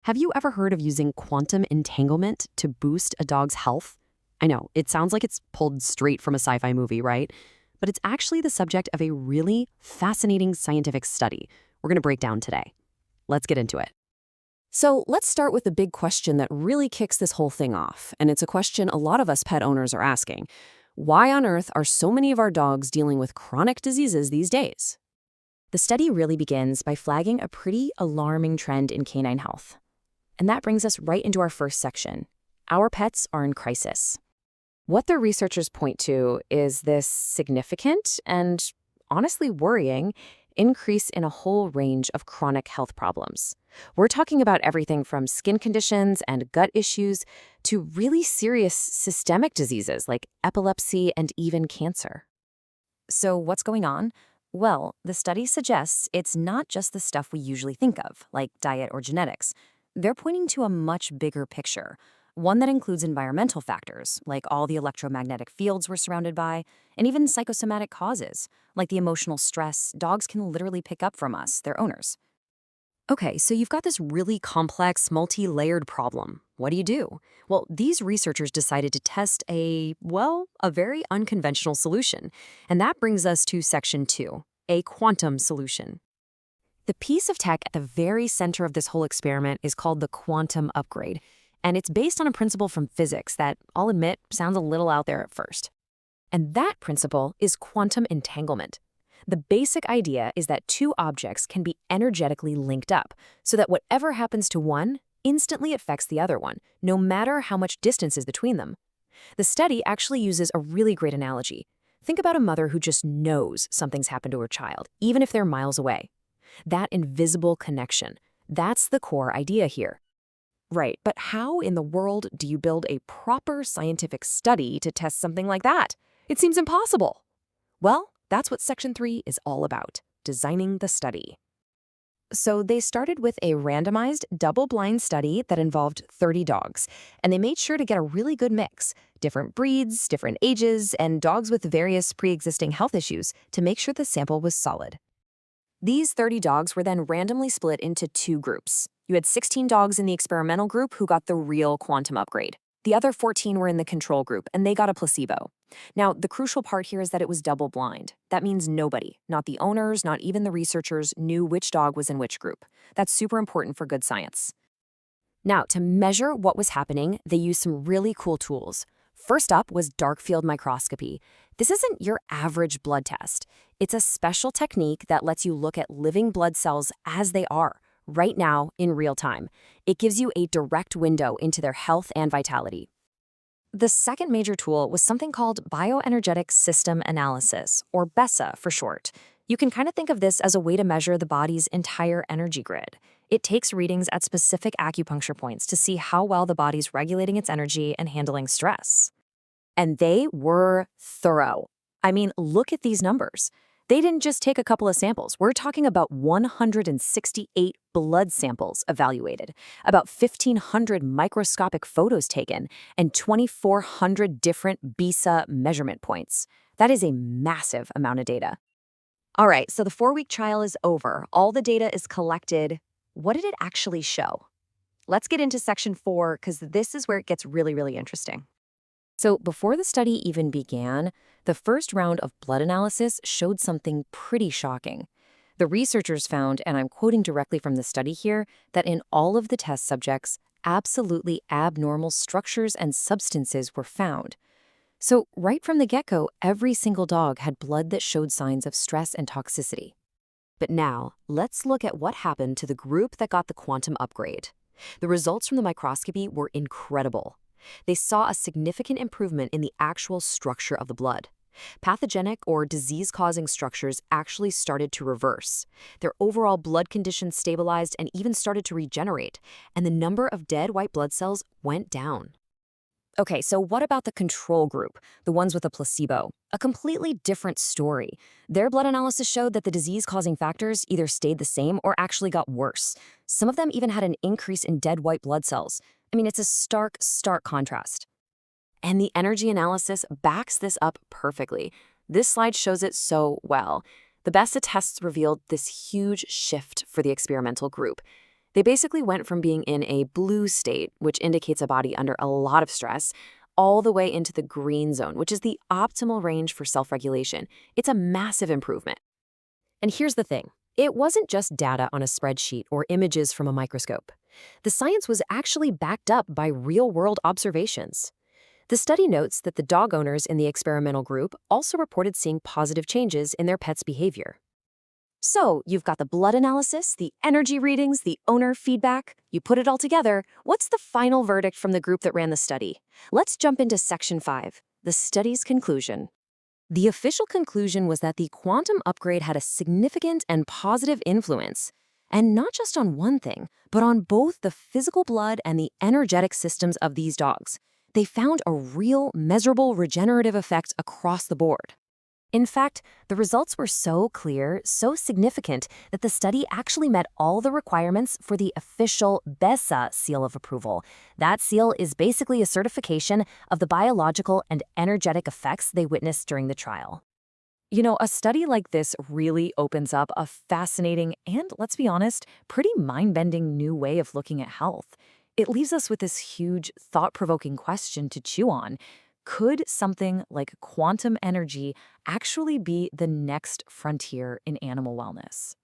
Have you ever heard of using quantum entanglement to boost a dog's health? I know, it sounds like it's pulled straight from a sci-fi movie, right? But it's actually the subject of a really fascinating scientific study we're going to break down today. Let's get into it. So let's start with the big question that really kicks this whole thing off, and it's a question a lot of us pet owners are asking. Why on earth are so many of our dogs dealing with chronic diseases these days? The study really begins by flagging a pretty alarming trend in canine health. And that brings us right into our first section. Our pets are in crisis. What the researchers point to is this significant and honestly worrying increase in a whole range of chronic health problems. We're talking about everything from skin conditions and gut issues to really serious systemic diseases like epilepsy and even cancer. So what's going on? Well, the study suggests it's not just the stuff we usually think of, like diet or genetics. They're pointing to a much bigger picture, one that includes environmental factors, like all the electromagnetic fields we're surrounded by, and even psychosomatic causes, like the emotional stress dogs can literally pick up from us, their owners. Okay, so you've got this really complex, multi-layered problem. What do you do? Well, these researchers decided to test a very unconventional solution. And that brings us to section 2, a quantum solution. The piece of tech at the very center of this whole experiment is called the quantum upgrade, and it's based on a principle from physics that, I'll admit, sounds a little out there at first. And that principle is quantum entanglement. The basic idea is that two objects can be energetically linked up, so that whatever happens to one instantly affects the other one, no matter how much distance is between them. The study actually uses a really great analogy. Think about a mother who just knows something's happened to her child, even if they're miles away. That invisible connection, that's the core idea here. Right, but how in the world do you build a proper scientific study to test something like that? It seems impossible. Well, that's what Section 3 is all about, designing the study. So they started with a randomized, double-blind study that involved 30 dogs, and they made sure to get a really good mix, different breeds, different ages, and dogs with various pre-existing health issues to make sure the sample was solid. These 30 dogs were then randomly split into two groups. You had 16 dogs in the experimental group who got the real quantum upgrade. The other 14 were in the control group, and they got a placebo. Now, the crucial part here is that it was double-blind. That means nobody, not the owners, not even the researchers, knew which dog was in which group. That's super important for good science. Now, to measure what was happening, they used some really cool tools. First up was Darkfield microscopy. This isn't your average blood test. It's a special technique that lets you look at living blood cells as they are, right now, in real time. It gives you a direct window into their health and vitality. The second major tool was something called bioenergetic system analysis, or BESA for short. You can kind of think of this as a way to measure the body's entire energy grid. It takes readings at specific acupuncture points to see how well the body's regulating its energy and handling stress. And they were thorough. I mean, look at these numbers. They didn't just take a couple of samples. We're talking about 168 blood samples evaluated, about 1,500 microscopic photos taken, and 2,400 different BESA measurement points. That is a massive amount of data. All right, so the 4-week trial is over. All the data is collected. What did it actually show? Let's get into section 4, because this is where it gets really, really interesting. So before the study even began, the first round of blood analysis showed something pretty shocking. The researchers found, and I'm quoting directly from the study here, that in all of the test subjects, absolutely abnormal structures and substances were found. So right from the get-go, every single dog had blood that showed signs of stress and toxicity. But now, let's look at what happened to the group that got the quantum upgrade. The results from the microscopy were incredible. They saw a significant improvement in the actual structure of the blood. Pathogenic or disease-causing structures actually started to reverse. Their overall blood condition stabilized and even started to regenerate, and the number of dead white blood cells went down. Okay, so what about the control group, the ones with a placebo? A completely different story. Their blood analysis showed that the disease-causing factors either stayed the same or actually got worse. Some of them even had an increase in dead white blood cells. I mean, it's a stark contrast. And the energy analysis backs this up perfectly. This slide shows it so well. The BESA tests revealed this huge shift for the experimental group. They basically went from being in a blue state, which indicates a body under a lot of stress, all the way into the green zone, which is the optimal range for self-regulation. It's a massive improvement. And here's the thing. It wasn't just data on a spreadsheet or images from a microscope. The science was actually backed up by real-world observations. The study notes that the dog owners in the experimental group also reported seeing positive changes in their pets' behavior. So, you've got the blood analysis, the energy readings, the owner feedback. You put it all together, what's the final verdict from the group that ran the study? Let's jump into Section 5, the study's conclusion. The official conclusion was that the quantum upgrade had a significant and positive influence, and not just on one thing, but on both the physical blood and the energetic systems of these dogs. They found a real, measurable regenerative effect across the board. In fact, the results were so clear, so significant, that the study actually met all the requirements for the official BESA seal of approval. That seal is basically a certification of the biological and energetic effects they witnessed during the trial. You know, a study like this really opens up a fascinating and, let's be honest, pretty mind-bending new way of looking at health. It leaves us with this huge, thought-provoking question to chew on. Could something like quantum energy actually be the next frontier in animal wellness?